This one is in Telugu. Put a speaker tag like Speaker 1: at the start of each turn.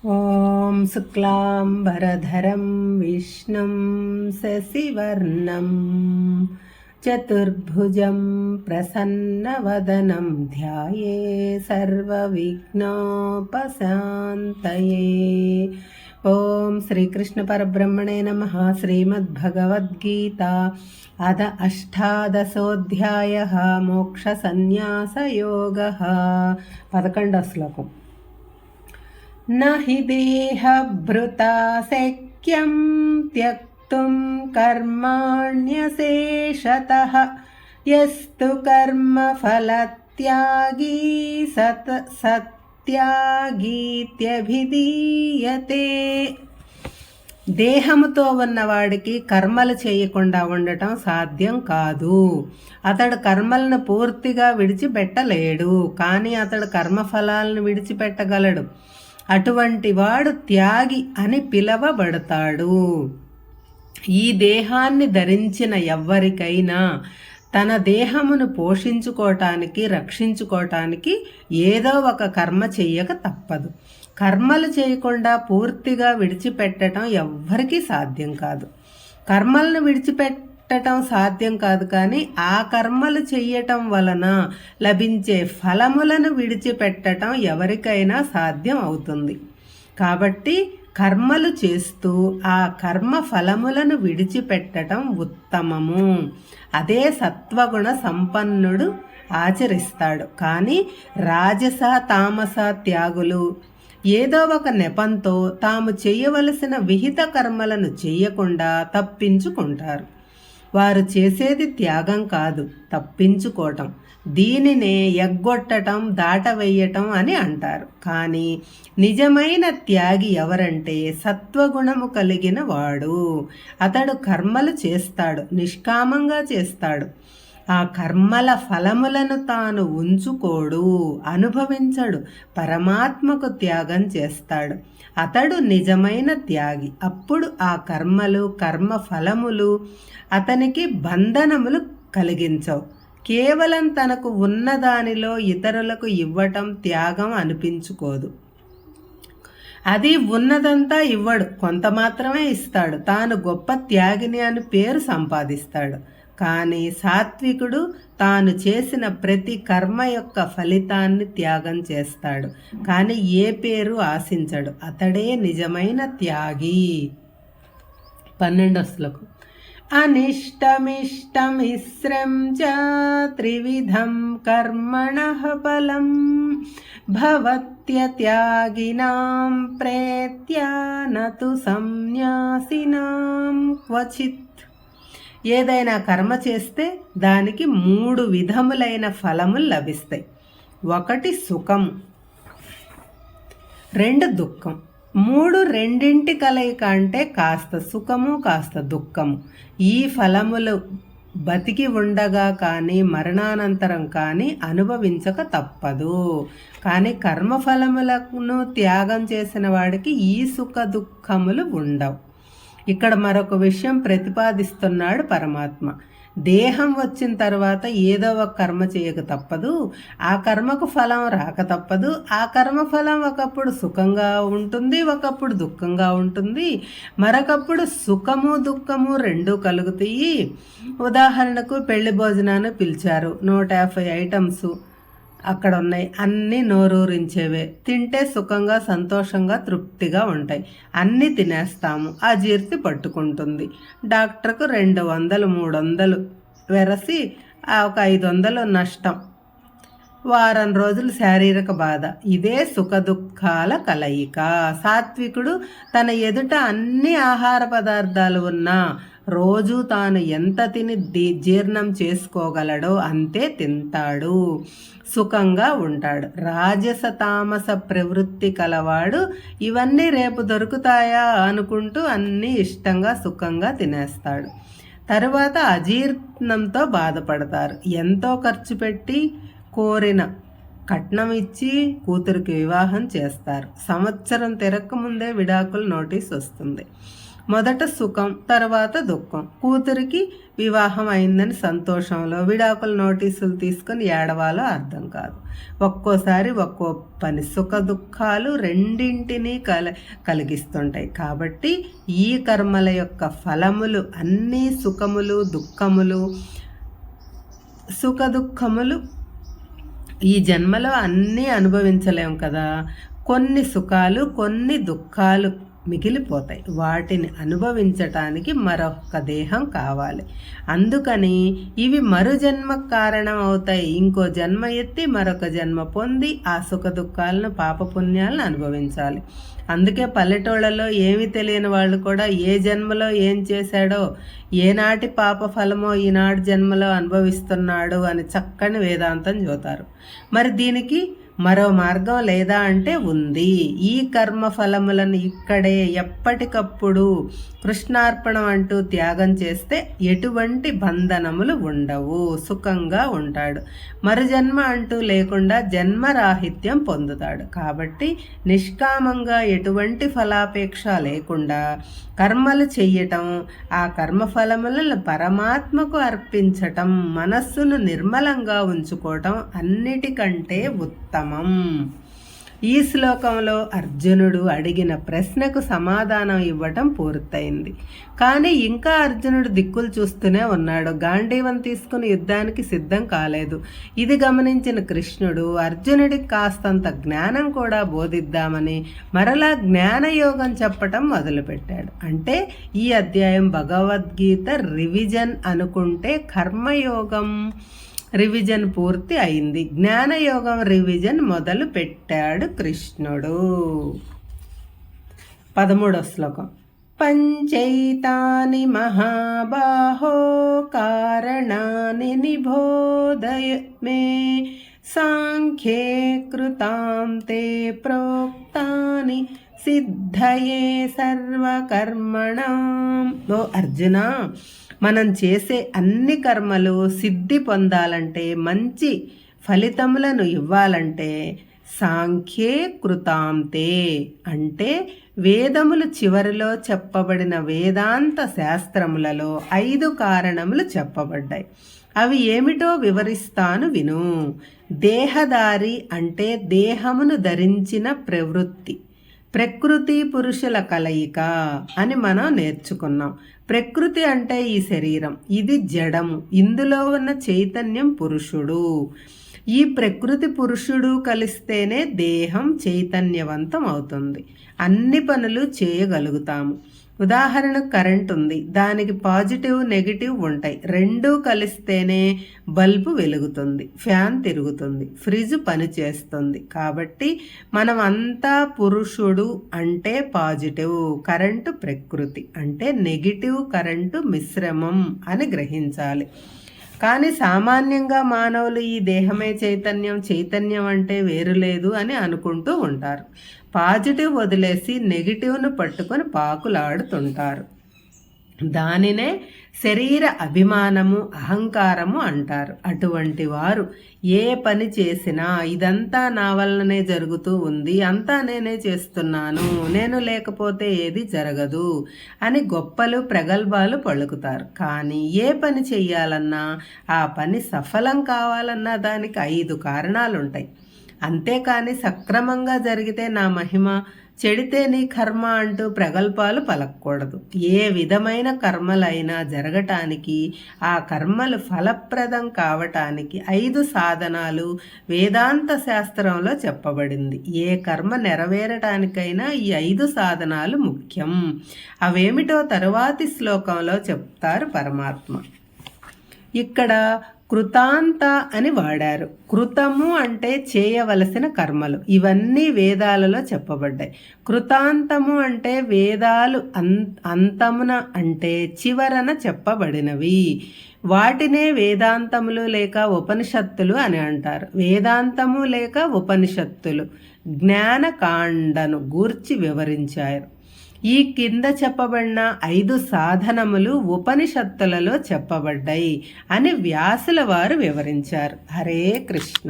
Speaker 1: ॐ शुक्लाम्बरधरं विष्णुं शशिवर्णं चतुर्भुजं प्रसन्नवदनं ध्याये सर्वविघ्नोपशान्तये। ओम श्रीकृष्ण परब्रह्मणे नमः। श्रीमद्भगवद्गीता अथ अष्टादशोऽध्यायः मोक्षसन्न्यासयोगः। 11వ శ్లోకం। न हि देहभृता शक्यं त्यक्तुं कर्माण्यशेषतः यस्तु कर्मफलत्यागी సత్యాగీత్యభిధీయతే. దేహముతో ఉన్నవాడికి కర్మలు చేయకుండా ఉండటం సాధ్యం కాదు. అతడు కర్మలను పూర్తిగా విడిచిపెట్టలేడు, కానీ అతడు కర్మఫలాలను విడిచిపెట్టగలడు. అటువంటి వాడు త్యాగి అని పిలవబడతాడు. ఈ దేహాన్ని ధరించిన ఎవ్వరికైనా తన దేహమును పోషించుకోవటానికి, రక్షించుకోవటానికి ఏదో ఒక కర్మ చెయ్యక తప్పదు. కర్మలు చేయకుండా పూర్తిగా విడిచిపెట్టడం ఎవ్వరికీ సాధ్యం కాదు. కర్మలను విడిచిపెట్టడం సాధ్యం కాదు, కానీ ఆ కర్మలు చెయ్యటం వలన లభించే ఫలములను విడిచిపెట్టడం ఎవరికైనా సాధ్యం అవుతుంది. కాబట్టి కర్మలు చేస్తూ ఆ కర్మ ఫలములను విడిచిపెట్టడం ఉత్తమము. అదే సత్వగుణ సంపన్నుడు ఆచరిస్తాడు. కానీ రాజస తామస త్యాగులు ఏదో ఒక నెపంతో తాము చేయవలసిన విహిత కర్మలను చేయకుండా తప్పించుకుంటారు. వారు చేసేది త్యాగం కాదు, తప్పించుకోవటం. దీనినే ఎగ్గొట్టడం, దాటవేయటం అని అంటారు. కానీ నిజమైన త్యాగి ఎవరంటే సత్వగుణము కలిగిన వాడు. అతడు కర్మలు చేస్తాడు, నిష్కామంగా చేస్తాడు. ఆ కర్మల ఫలములను తాను ఉంచుకోడు, అనుభవించడు, పరమాత్మకు త్యాగం చేస్తాడు. అతడు నిజమైన త్యాగి. అప్పుడు ఆ కర్మలు, కర్మ ఫలములు అతనికి బంధనములు కలిగించవు. కేవలం తనకు ఉన్నదానిలో ఇతరులకు ఇవ్వటం త్యాగం అనిపించుకోదు. అది ఉన్నదంతా ఇవ్వడు, కొంత మాత్రమే ఇస్తాడు. తాను గొప్ప త్యాగిని అని పేరు సంపాదిస్తాడు. కానీ సాత్వికుడు తాను చేసిన ప్రతి కర్మ యొక్క ఫలితాన్ని త్యాగం చేస్తాడు, కానీ ఏ పేరు ఆశించడు. అతడే నిజమైన త్యాగి. 12వ శ్లోకం. అనిష్టమిష్టమిశ్రం చ త్రివిధం కర్మణః ఫలం భవత్యత్యాగినాం ప్రేత్య నతు సన్యాసినాం క్వచిత్. ఏదైనా కర్మ చేస్తే దానికి 3 విధములైన ఫలములు లభిస్తాయి. 1 సుఖం, 2 దుఃఖం, 3 రెండింటి కలయిక అంటే కాస్త సుఖము కాస్త దుఃఖము. ఈ ఫలములు బతికి ఉండగా కానీ మరణానంతరం కానీ అనుభవించక తప్పదు. కానీ కర్మఫలములను త్యాగం చేసిన వాడికి ఈ సుఖ దుఃఖములు ఉండవు. ఇక్కడ మరొక విషయం ప్రతిపాదిస్తున్నాడు పరమాత్మ. దేహం వచ్చిన తర్వాత ఏదో ఒక కర్మ చేయక తప్పదు. ఆ కర్మకు ఫలం రాక తప్పదు. ఆ కర్మ ఫలం ఒకప్పుడు సుఖంగా ఉంటుంది, ఒకప్పుడు దుఃఖంగా ఉంటుంది, మరొకప్పుడు సుఖము దుఃఖము రెండూ కలుగుతాయి. ఉదాహరణకు పెళ్లి భోజనాన్ని పిలిచారు, 150 ఐటమ్స్ అక్కడ ఉన్నాయి. అన్నీ నోరూరించేవే. తింటే సుఖంగా, సంతోషంగా, తృప్తిగా ఉంటాయి. అన్నీ తినేస్తాము, అజీర్తి పట్టుకుంటుంది. డాక్టర్కు 200, 300 వెరసి ఒక 500 నష్టం. వారం రోజులు శారీరక బాధ. ఇదే సుఖ దుఃఖాల కలయిక. సాత్వికుడు తన ఎదుట అన్ని ఆహార పదార్థాలు ఉన్నా రోజు తాను ఎంత తిని జీర్ణం చేసుకోగలడో అంతే తింటాడు, సుఖంగా ఉంటాడు. రాజస తామస ప్రవృత్తి కలవాడు ఇవన్నీ రేపు దొరుకుతాయా అనుకుంటూ అన్నీ ఇష్టంగా సుఖంగా తినేస్తాడు. తరువాత అజీర్ణంతో బాధపడతారు. ఎంతో ఖర్చు పెట్టి కోరిన కట్నం ఇచ్చి కూతురికి వివాహం చేస్తారు. సంవత్సరం తిరగకముందే విడాకుల నోటీస్ వస్తుంది. మొదట సుఖం, తర్వాత దుఃఖం. కూతురికి వివాహం అయిందని సంతోషంలో విడాకుల నోటీసులు తీసుకుని ఏడవాలో అర్థం కాదు. ఒక్కోసారి ఒక్కో పని సుఖ దుఃఖాలు రెండింటినీ కలిగిస్తుంటాయి. కాబట్టి ఈ కర్మల యొక్క ఫలములు అన్నీ సుఖములు దుఃఖములు, సుఖ దుఃఖములు ఈ జన్మలో అన్నీ అనుభవించలేము కదా. కొన్ని సుఖాలు కొన్ని దుఃఖాలు మిగిలిపోతాయి. వాటిని అనుభవించటానికి మరొక దేహం కావాలి. అందుకని ఇవి మరు జన్మకు కారణం అవుతాయి. ఇంకో జన్మ ఎత్తి మరొక జన్మ పొంది ఆ సుఖ దుఃఖాలను పాపపుణ్యాలను అనుభవించాలి. అందుకే పల్లెటూళ్ళలో ఏమీ తెలియని వాళ్ళు కూడా ఏ జన్మలో ఏం చేశాడో, ఏనాటి పాప ఫలమో ఈనాటి జన్మలో అనుభవిస్తున్నాడు అని చక్కని వేదాంతం చూతారు. మరి దీనికి మరో మార్గం లేదా అంటే ఉంది. ఈ కర్మ ఫలములను ఇక్కడే ఎప్పటికప్పుడు కృష్ణార్పణం అంటూ త్యాగం చేస్తే ఎటువంటి బంధనములు ఉండవు, సుఖంగా ఉంటాడు. మరు జన్మ అంటూ లేకుండా జన్మరాహిత్యం పొందుతాడు. కాబట్టి నిష్కామంగా ఎటువంటి ఫలాపేక్ష లేకుండా కర్మలు చెయ్యటం, ఆ కర్మఫలములను పరమాత్మకు అర్పించటం, మనస్సును నిర్మలంగా ఉంచుకోవటం అన్నిటికంటే ఉత్తమం. ఈ శ్లోకంలో అర్జునుడు అడిగిన ప్రశ్నకు సమాధానం ఇవ్వటం పూర్తయింది. కానీ ఇంకా అర్జునుడు దిక్కులు చూస్తూనే ఉన్నాడు. గాంధీవం తీసుకుని యుద్ధానికి సిద్ధం కాలేదు. ఇది గమనించిన కృష్ణుడు అర్జునుడికి కాస్తంత జ్ఞానం కూడా బోధిద్దామని మరలా జ్ఞానయోగం చెప్పటం మొదలుపెట్టాడు. అంటే ఈ అధ్యాయం భగవద్గీత రివిజన్ అనుకుంటే కర్మయోగం రివిజన్ పూర్తి అయింది. జ్ఞానయోగం రివిజన్ మొదలు పెట్టాడు కృష్ణుడు. 13వ శ్లోకం. పంచైతాని మహాబాహో కారణాని నిబోధయ మే సాంఖ్యే కృతాం తే ప్రోక్తాని సిద్ధయే సర్వకర్మణాం. ఓ అర్జున, మనం చేసే అన్ని కర్మలు సిద్ధి పొందాలంటే, మంచి ఫలితములను ఇవ్వాలంటే సాంఖ్యే కృతాంతే అంటే వేదములు చివరిలో చెప్పబడిన వేదాంత శాస్త్రములలో 5 కారణములు చెప్పబడ్డాయి. అవి ఏమిటో వివరిస్తాను విను. దేహదారి అంటే దేహమును ధరించిన ప్రవృత్తి. ప్రకృతి పురుషుల కలయిక అని మనం నేర్చుకున్నాం. ప్రకృతి అంటే ఈ శరీరం, ఇది జడము, ఇందులో ఉన్న చైతన్యం పురుషుడు. ఈ ప్రకృతి పురుషుడు కలిస్తేనే దేహం చైతన్యవంతం అవుతుంది. అన్ని పనులు చేయగలుగుతాము. ఉదాహరణకు కరెంట్ ఉంది, దానికి పాజిటివ్ నెగిటివ్ ఉంటాయి. రెండూ కలిస్తేనే బల్బు వెలుగుతుంది, ఫ్యాన్ తిరుగుతుంది, ఫ్రిడ్జ్ పనిచేస్తుంది. కాబట్టి మనం అంతా పురుషుడు అంటే పాజిటివ్, కరెంటు ప్రకృతి అంటే నెగిటివ్ కరెంటు మిశ్రమం అని గ్రహించాలి. కానీ సామాన్యంగా మానవులు ఈ దేహమే చైతన్యం, చైతన్యం అంటే వేరు లేదు అని అనుకుంటూ ఉంటారు. పాజిటివ్ వదిలేసి నెగిటివ్ను పట్టుకొని పాకులాడుతుంటారు. దానినే శరీర అభిమానము, అహంకారము అంటారు. అటువంటి వారు ఏ పని చేసినా ఇదంతా నా వల్లనే జరుగుతూ ఉంది, అంతా నేనే చేస్తున్నాను, నేను లేకపోతే ఏది జరగదు అని గొప్పలు ప్రగల్భాలు పలుకుతారు. కానీ ఏ పని చెయ్యాలన్నా, ఆ పని సఫలం కావాలన్నా దానికి 5 కారణాలుంటాయి. అంతేకాని సక్రమంగా జరిగితే నా మహిమ, చెడితే నీ కర్మ అంటూ ప్రగల్భాలు పలకూడదు. ఏ విధమైన కర్మలైనా జరగటానికి, ఆ కర్మలు ఫలప్రదం కావటానికి 5 సాధనాలు వేదాంత శాస్త్రంలో చెప్పబడింది. ఏ కర్మ నెరవేరటానికైనా ఈ 5 సాధనాలు ముఖ్యం. అవేమిటో తరువాతి శ్లోకంలో చెప్తారు పరమాత్మ. ఇక్కడ కృతాంత అని వాడారు. కృతము అంటే చేయవలసిన కర్మలు. ఇవన్నీ వేదాలలో చెప్పబడ్డాయి. కృతాంతము అంటే వేదాలు అంతమున అంటే చివరన చెప్పబడినవి. వాటినే వేదాంతములు లేక ఉపనిషత్తులు అని అంటారు. వేదాంతము లేక ఉపనిషత్తులు జ్ఞానకాండను గూర్చి వివరించారు. ఈ కింద చెప్పబడిన 5 సాధనములు ఉపనిషత్తులలో చెప్పబడ్డాయి అని వ్యాసుల వారు వివరించారు. హరే కృష్ణ.